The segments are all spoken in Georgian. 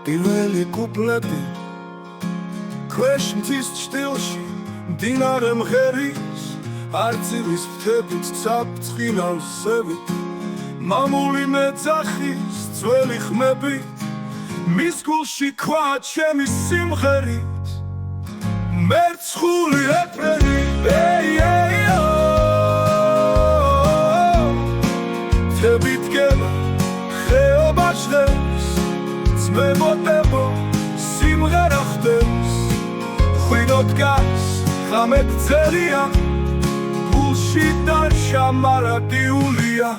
პირველი კუპლეტი ქვეშ მთის ჭტილში მდინარე მღერის არწივის ფრთებით ცაფრწყინავს სევით მამული მეძახის ძველი ხმებით მის გულში ქვა ჩემი სიმღერით მერცხული ეფრენი თებით გება ხეობა ჟღერს ძმებოდებო სიმღერა ხდებს ხვინო დგას ღამე გრძელია გულში დარჩა მარადიულია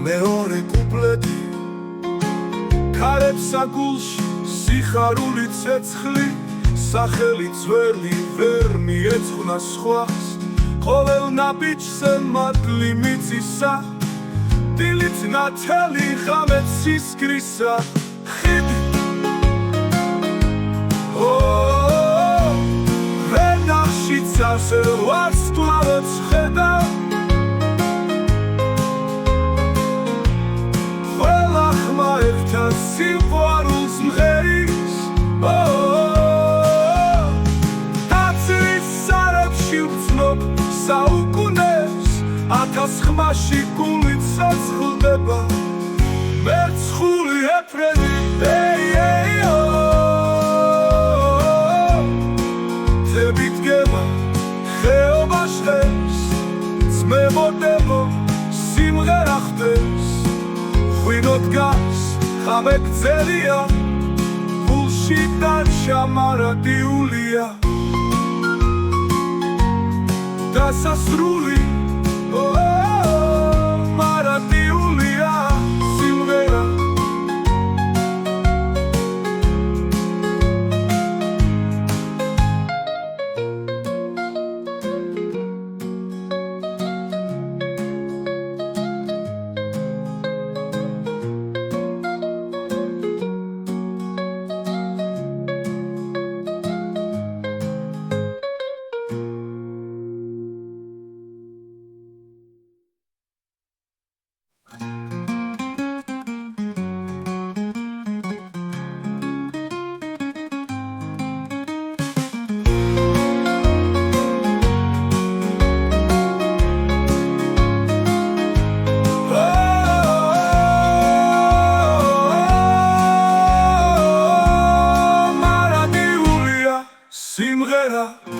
მეორე კუპლეტი ქარებსა გულში სიხარული ცეცხლი სახელი ძველი ვერ მიეძღვნა სხვას ყოველ ნაბიჯზე მადლი მიწისა დილით ნათელი ღამე ცისკრისა ხიდი ვენახში წასე ვარსკვლავებს ხედავ ყველა ხმა ერთად სიყვარულს მღერის დაცვის სარებში ვცნობ საუკუნეს ათას ხმაში გულით საცხლდება მერცხული ეფრენი თებით გება ხეობა ჟღერს ძმებოდებო სიმღერა ხდებს ხვინო დგას ღამე გრძელია გულში დარჩა მარადიულია დასასრული მარადიულია სიმღერა სიმღერა